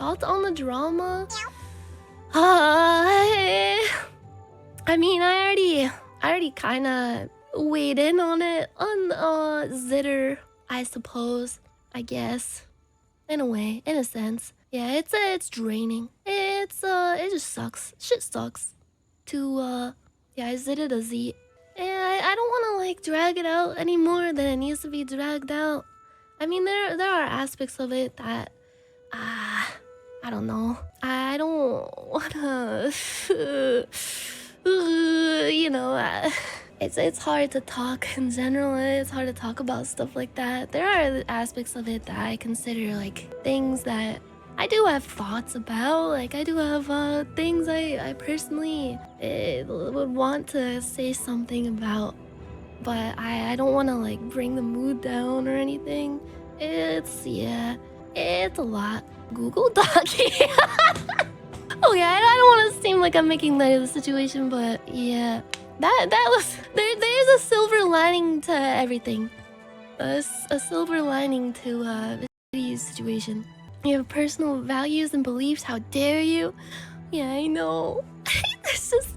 thoughts on the drama? I mean, I already kind of weighed in on it on Zitter, I suppose. I guess, in a way, in a sense. Yeah, it's draining. It just sucks. Shit sucks. Yeah, I zitted a Z. And I don't want to like drag it out any more than it needs to be dragged out. I mean, there are aspects of it that, I don't know. I don't wanna, you know, it's hard to talk in general. It's hard to talk about stuff like that. There are aspects of it that I consider like things that I do have thoughts about. Like I do have things I personally would want to say something about, but I don't want to like bring the mood down or anything. It's a lot. Google Doc. Okay, I don't want to seem like I'm making light of the situation, but yeah, that was there's a silver lining to everything. A silver lining to this situation. You have personal values and beliefs. How dare you? Yeah, I know. It's just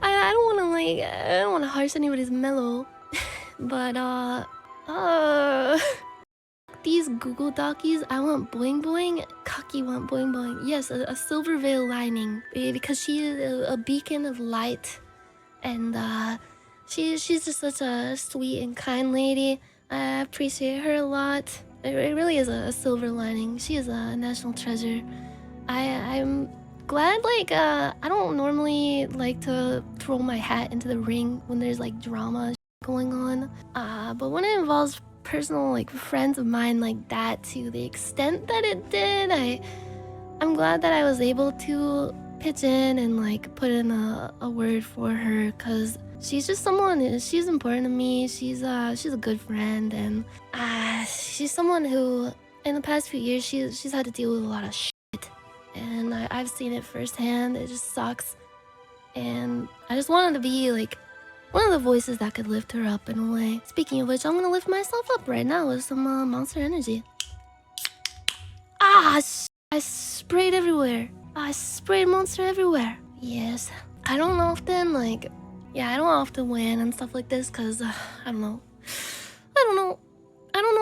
I don't want to like I don't want to harsh anybody's mellow, but these Google Dockies, I want boing boing. Kaki want boing boing. Yes, a silver veil lining because she is a beacon of light, and she's just such a sweet and kind lady. I appreciate her a lot. It really is a silver lining. She is a national treasure. I'm glad. Like I don't normally like to throw my hat into the ring when there's like drama going on. But when it involves personal like friends of mine like that to the extent that it did, I'm glad that I was able to pitch in and like put in a word for her, because she's just someone, she's important to me. She's a good friend, and she's someone who in the past few years she's had to deal with a lot of shit, and I've seen it firsthand. It just sucks, and I just wanted to be like one of the voices that could lift her up in a way. Speaking of which, I'm gonna lift myself up right now with some Monster Energy. I sprayed everywhere. I sprayed Monster everywhere. Yes. I don't often win and stuff like this, because I don't know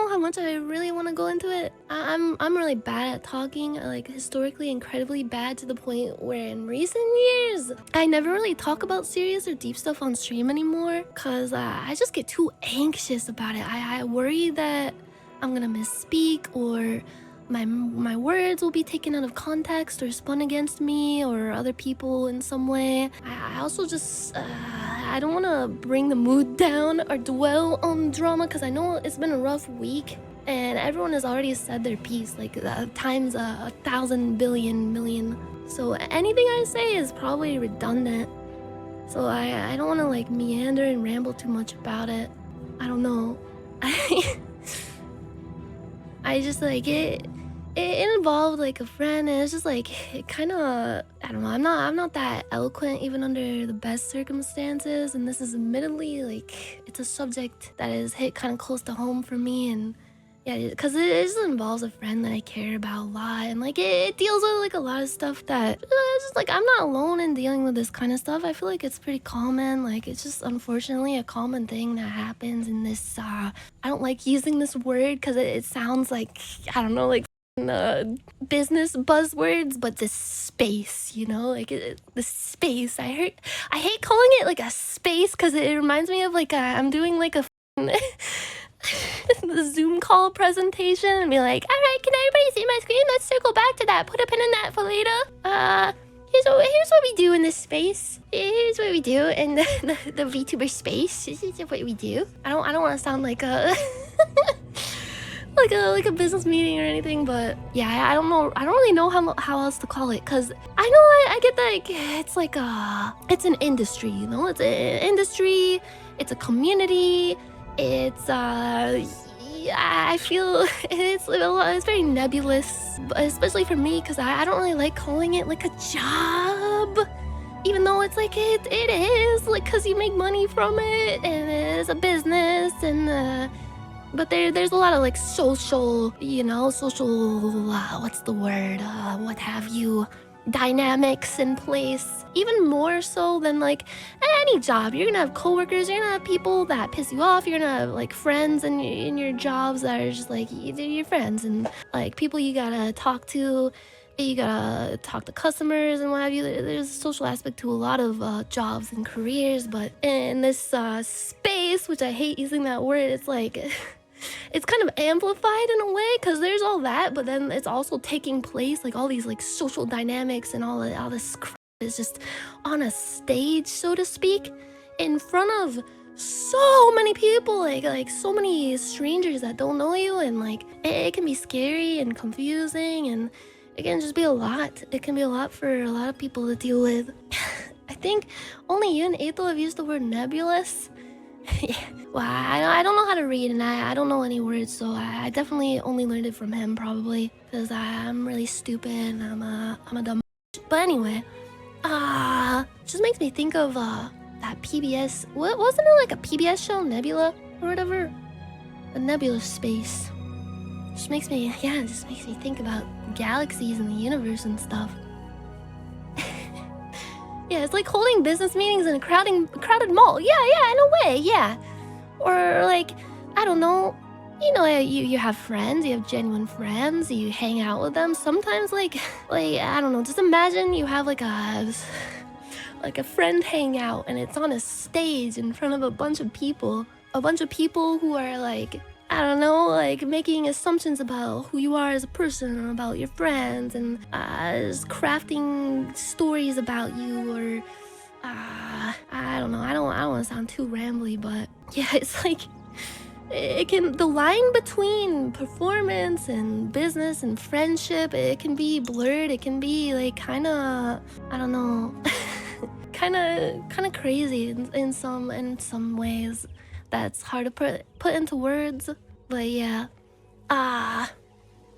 how much I really want to go into it. I'm really bad at talking, like historically incredibly bad, to the point where in recent years I never really talk about serious or deep stuff on stream anymore, because I just get too anxious about it. I worry that I'm gonna misspeak, or my words will be taken out of context or spun against me or other people in some way. I also just I don't want to bring the mood down or dwell on drama, because I know it's been a rough week and everyone has already said their piece like times 1,000 billion million. So anything I say is probably redundant. So I don't want to like meander and ramble too much about it. I don't know. I just like it involved like a friend, and it's just like it kind of, I don't know, I'm not that eloquent even under the best circumstances, and this is admittedly like it's a subject that is hit kind of close to home for me. And yeah, because it just involves a friend that I care about a lot, and like it deals with like a lot of stuff that it's just like I'm not alone in dealing with this kind of stuff. I feel like it's pretty common. Like it's just unfortunately a common thing that happens in this I don't like using this word because it sounds like, I don't know, like business buzzwords, but this space, you know, like the space. I hate calling it like a space, because it reminds me of like I'm doing like a the Zoom call presentation and be like, all right, can everybody see my screen? Let's circle back to that. Put a pin in that for later. Here's what we do in this space. Here's what we do in the VTuber space. This is what we do. I don't want to sound like a like a business meeting or anything, but yeah, I don't really know how else to call it, because I know I get that like it's an industry, you know, it's an industry, it's a community, it's I feel it's very nebulous, especially for me, because I don't really like calling it like a job, even though it's like it is, like, because you make money from it and it's a business, and But there's a lot of like social, what's the word? What have you? Dynamics in place. Even more so than like any job. You're gonna have coworkers, you're gonna have people that piss you off, you're gonna have like friends in your jobs that are just like they're your friends, and like people you gotta talk to. You gotta talk to customers and what have you. There's a social aspect to a lot of jobs and careers, but in this space, which I hate using that word, it's like it's kind of amplified in a way because there's all that, but then it's also taking place, like all these like social dynamics and all this crap is just on a stage, so to speak, in front of so many people, like so many strangers that don't know you, and like it can be scary and confusing, and it can just be a lot. It can be a lot for a lot of people to deal with. I think only you and Ethel have used the word nebulous. Yeah. Well, I don't know how to read, and I don't know any words, so I definitely only learned it from him, probably, because I'm really stupid and I'm a dumb. But anyway, just makes me think of that PBS. What wasn't it, like a PBS show, Nebula or whatever? A nebulous space. Just makes me think about galaxies and the universe and stuff. Yeah, it's like holding business meetings in a crowded mall. Yeah, in a way, yeah. Or like, I don't know, you have friends, you have genuine friends, you hang out with them. Sometimes like I don't know, just imagine you have like a friend hangout, and it's on a stage in front of a bunch of people who are like, I don't know, like making assumptions about who you are as a person and about your friends, and just crafting stories about you, or I don't know. I don't want to sound too rambly, but yeah, it's like the line between performance and business and friendship, it can be blurred. It can be like kind of, I don't know, kind of crazy in some ways. That's hard to put into words, but yeah. But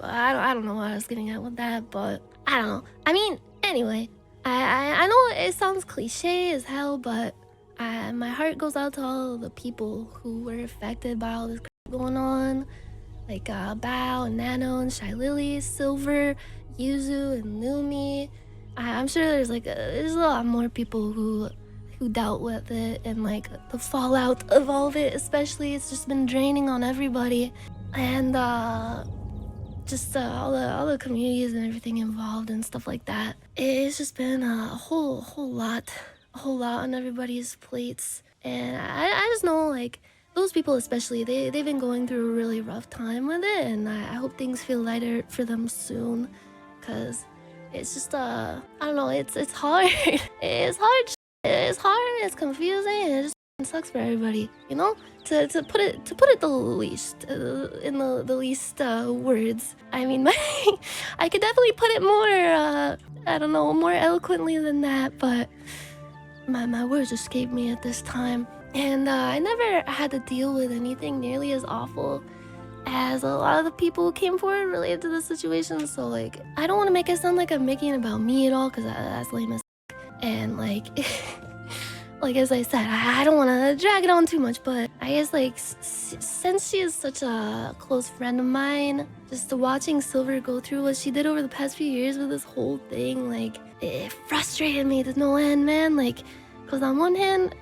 I don't know what I was getting at with that, but I don't know. I mean, anyway, I know it sounds cliche as hell, but my heart goes out to all the people who were affected by all this crap going on, like Bao and Nano and Shy Lily, Silver, Yuzu and Lumi. I'm sure there's a lot more people who dealt with it, and like the fallout of all of it, especially. It's just been draining on everybody, and just all the communities and everything involved and stuff like that. It's just been a whole lot on everybody's plates, and I just know, like, those people especially, they've been going through a really rough time with it, and I hope things feel lighter for them soon, because it's just I don't know, it's hard. It's hard, it's confusing, and it just sucks for everybody, to put it the least, in the least words. I mean, I could definitely put it more I don't know, more eloquently than that, but my words escaped me at this time. And I never had to deal with anything nearly as awful as a lot of the people who came forward related to the situation. So like, I don't want to make it sound like I'm making it about me at all, because that's lame as and like like as I said, I don't want to drag it on too much, but I guess like since she is such a close friend of mine, just watching Silver go through what she did over the past few years with this whole thing, like it frustrated me to no end, man. Like, because on one hand,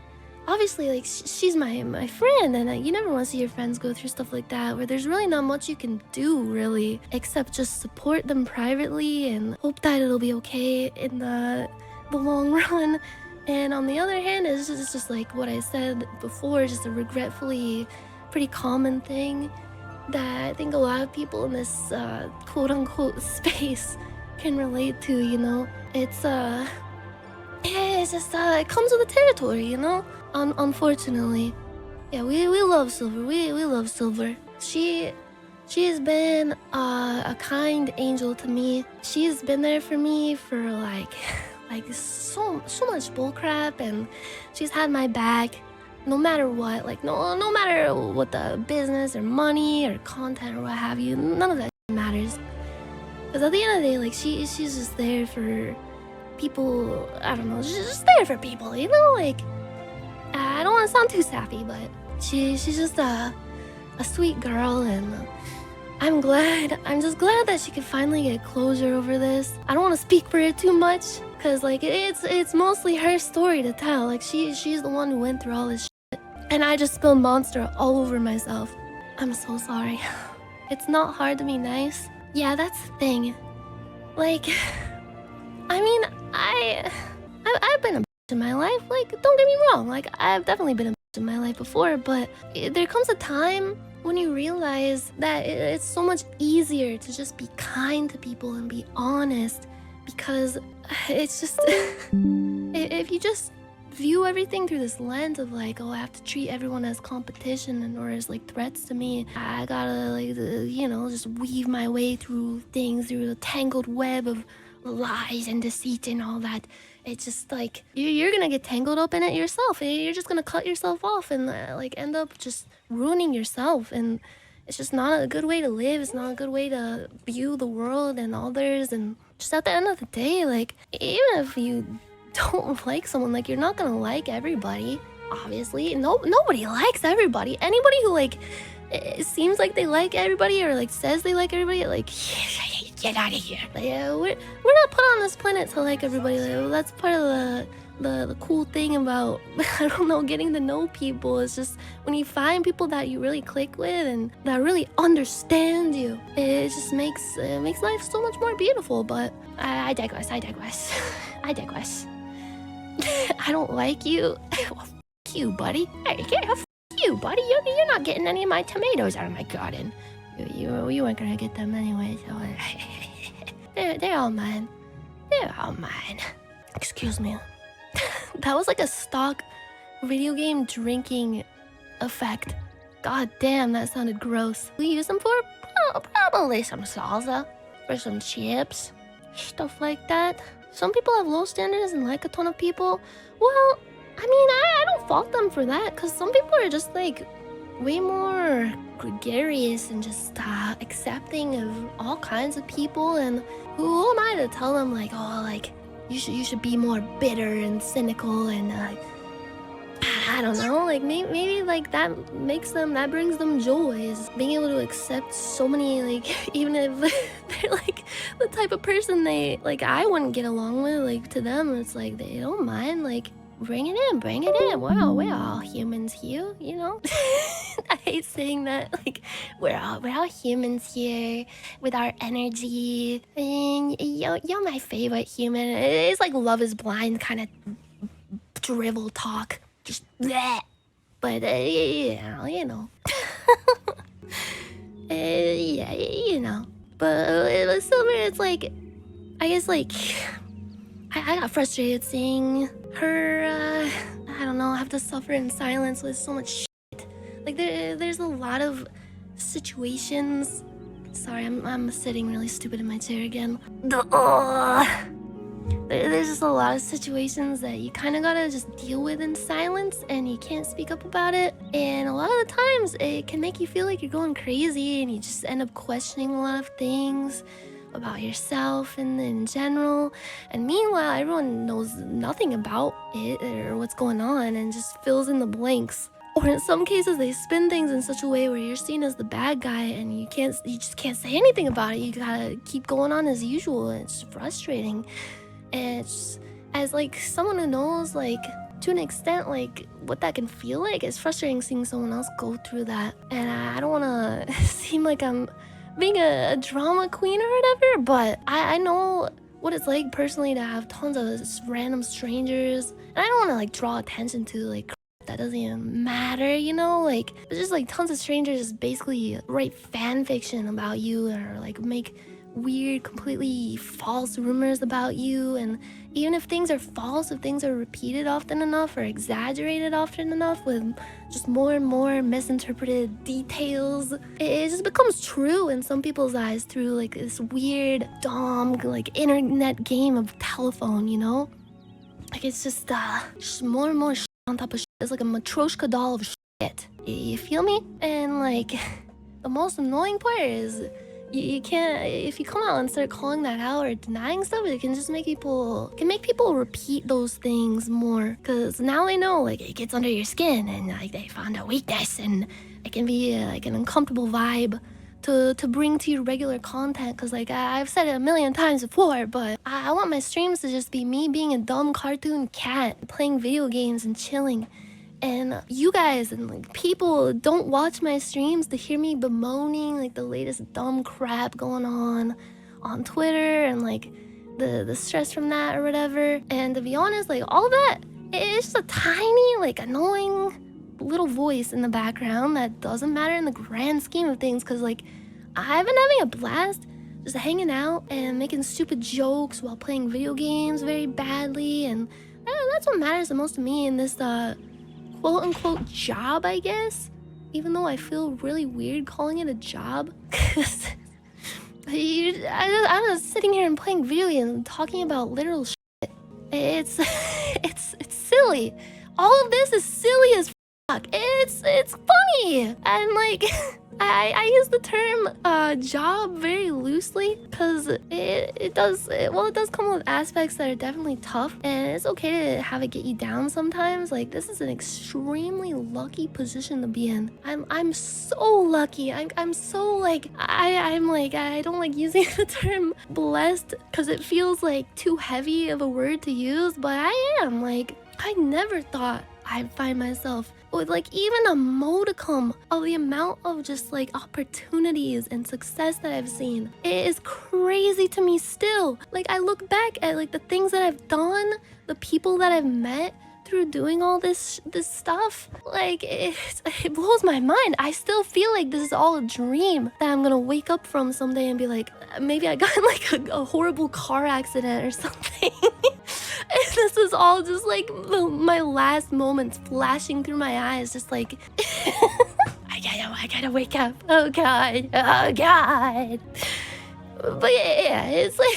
obviously, like, she's my friend, and you never want to see your friends go through stuff like that, where there's really not much you can do, really, except just support them privately and hope that it'll be okay in the long run. And on the other hand, it's just like what I said before, just a regretfully pretty common thing that I think a lot of people in this quote-unquote space can relate to, It's just it comes with the territory, unfortunately. Yeah, we love Silver. We love Silver. She has been a kind angel to me. She's been there for me for like so much bullcrap, and she's had my back no matter what. Like no matter what the business or money or content or what have you, none of that matters. Because at the end of the day, like she's just there for people. I don't know, she's just there for people, like I don't want to sound too sappy, but she's just a sweet girl, and I'm just glad that she could finally get closure over this. I don't want to speak for her too much, cause like it's mostly her story to tell. Like she's the one who went through all this shit, and I just spilled Monster all over myself. I'm so sorry. It's not hard to be nice. Yeah, that's the thing. Like, I mean, I've been a bitch in my life. Like, don't get me wrong. Like, I've definitely been a bitch in my life before, but there comes a time when you realize that it's so much easier to just be kind to people and be honest, because it's just if you just view everything through this lens of like, oh, I have to treat everyone as competition and or as like threats to me, I gotta like just weave my way through things through the tangled web of lies and deceit and all that. It's just like you're gonna get tangled up in it yourself, and you're just gonna cut yourself off and like end up just ruining yourself. And it's just not a good way to live. It's not a good way to view the world and others. And just at the end of the day, like, even if you don't like someone, like, you're not gonna like everybody, obviously. Nobody likes everybody. Anybody who like it seems like they like everybody or like says they like everybody, like, get out of here. Like, yeah, we're not put on this planet to like everybody. Like, well, that's part of the cool thing about I don't know, getting to know people. It's just when you find people that you really click with and that really understand you, it just makes life so much more beautiful. But I digress. I digress. I don't like you. Well, f you, buddy. Hey, yeah, f you, buddy. You're not getting any of my tomatoes out of my garden. You weren't gonna get them anyway, so they're all mine. They're all mine. Excuse me. That was like a stock video game drinking effect. God damn, that sounded gross. We use them for probably some salsa, for some chips, stuff like that. Some people have low standards and like a ton of people. Well, I mean, I don't fault them for that, because some people are just like way more gregarious and just accepting of all kinds of people. And who am I to tell them like, oh, like you should be more bitter and cynical and I don't know, like maybe like that brings them joy, is being able to accept so many, like, even if they're like the type of person they like I wouldn't get along with, like, to them it's like they don't mind, like, bring it in. We're all humans here, you know. I hate saying that. Like, we're all humans here with our energy. And you're my favorite human. It's like Love Is Blind kind of drivel talk. Just bleh. But yeah, you know. Yeah, you know. But Silver, it's like, I guess, like, I got frustrated seeing her, I don't know, have to suffer in silence with so much shit. Like, there's a lot of situations. Sorry, I'm sitting really stupid in my chair again. There's just a lot of situations that you kind of gotta just deal with in silence, and you can't speak up about it. And a lot of the times, it can make you feel like you're going crazy, and you just end up questioning a lot of things about yourself and in general. And meanwhile, everyone knows nothing about it or what's going on and just fills in the blanks. Or in some cases, they spin things in such a way where you're seen as the bad guy and you just can't say anything about it. You gotta keep going on as usual. It's frustrating. And it's, as like someone who knows, like, to an extent, like, what that can feel like, it's frustrating seeing someone else go through that. And I don't want to seem like I'm being a drama queen or whatever, but I know what it's like personally to have tons of random strangers, and I don't want to like draw attention to like that doesn't even matter, you know. Like, there's just like tons of strangers basically write fan fiction about you or like make weird, completely false rumors about you. And even if things are false, if things are repeated often enough or exaggerated often enough with just more and more misinterpreted details, it just becomes true in some people's eyes through like this weird dumb like internet game of telephone, you know. Like, it's just more and more shit on top of shit. It's like a Matryoshka doll of shit. You feel me? And like, the most annoying part is you can't, if you come out and start calling that out or denying stuff, it can just make people repeat those things more, because now they know, like, it gets under your skin and like they found a weakness and it can be like an uncomfortable vibe to bring to your regular content, because like I've said it a million times before, but I want my streams to just be me being a dumb cartoon cat playing video games and chilling. And you guys and like people don't watch my streams to hear me bemoaning like the latest dumb crap going on Twitter and like the stress from that or whatever. And to be honest, like all that, it's just a tiny like annoying little voice in the background that doesn't matter in the grand scheme of things, because like I've been having a blast just hanging out and making stupid jokes while playing video games very badly, and that's what matters the most to me in this quote-unquote job, I guess, even though I feel really weird calling it a job. Because I'm just sitting here and playing video games and talking about literal shit. It's it's silly. All of this is silly as fuck. It's funny, and like I use the term job very loosely, because it does come with aspects that are definitely tough, and it's okay to have it get you down sometimes. Like this is an extremely lucky position to be in. I'm so lucky. I'm so like I'm like, I don't like using the term blessed because it feels like too heavy of a word to use, but I am like, I never thought I'd find myself with like even a modicum of the amount of just like opportunities and success that I've seen. It is crazy to me still. Like I look back at like the things that I've done, the people that I've met through doing all this stuff. Like it blows my mind. I still feel like this is all a dream that I'm gonna wake up from someday and be like, maybe I got in like a horrible car accident or something. And this is all just like my last moments flashing through my eyes, just like I gotta wake up. Oh god. But yeah, it's like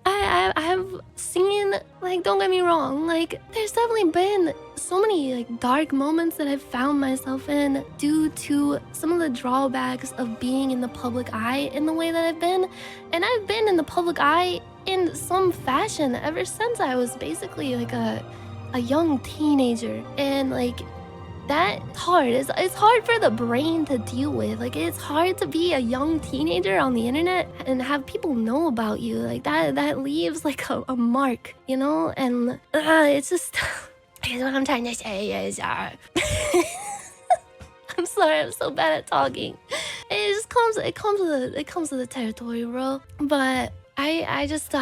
I've seen, like, don't get me wrong, like there's definitely been so many like dark moments that I've found myself in due to some of the drawbacks of being in the public eye in the way that I've been. And I've been in the public eye in some fashion ever since I was basically like a young teenager, and like that's hard. It's hard for the brain to deal with. Like it's hard to be a young teenager on the internet and have people know about you. Like that leaves like a mark, you know? And it's just I guess what I'm trying to say is I'm sorry, I'm so bad at talking. It just comes with the territory, bro. But I just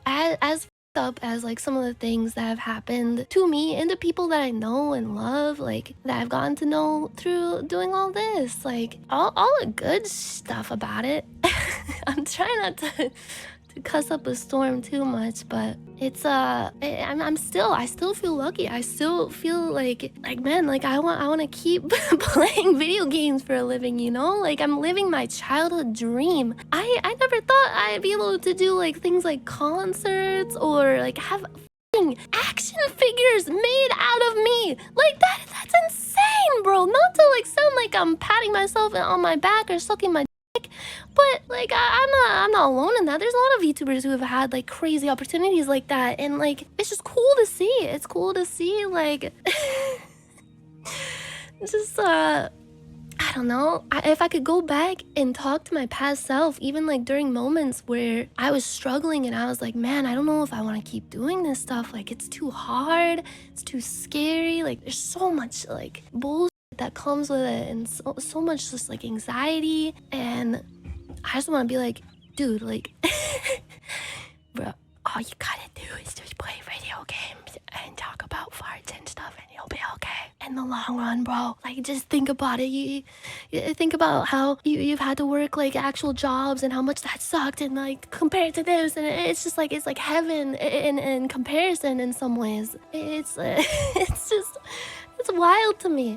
as up as like some of the things that have happened to me and to people that I know and love, like that I've gotten to know through doing all this, like all the good stuff about it. I'm trying not to cuss up a storm too much, but it's I still feel lucky. I still feel like man, like I want to keep playing video games for a living, you know? Like I'm living my childhood dream. I never thought I'd be able to do like things like concerts or like have action figures made out of me. Like that's insane, bro. Not to like sound like I'm patting myself on my back or sucking my dick, but like I'm not alone in that. There's a lot of VTubers who have had like crazy opportunities like that, and like it's just cool to see. It's cool to see, like just I don't know. If I could go back and talk to my past self, even like during moments where I was struggling and I was like, man, I don't know if I want to keep doing this stuff. Like it's too hard, it's too scary. Like there's so much like bullshit that comes with it, and so much just like anxiety. And I just want to be like, dude, like bro, all you gotta do is just play video games and talk about farts and stuff, and you'll be okay in the long run, bro. Like just think about it. You think about how you've had to work like actual jobs and how much that sucked, and like compared to this, and it's just like it's like heaven in comparison in some ways. It's it's wild to me.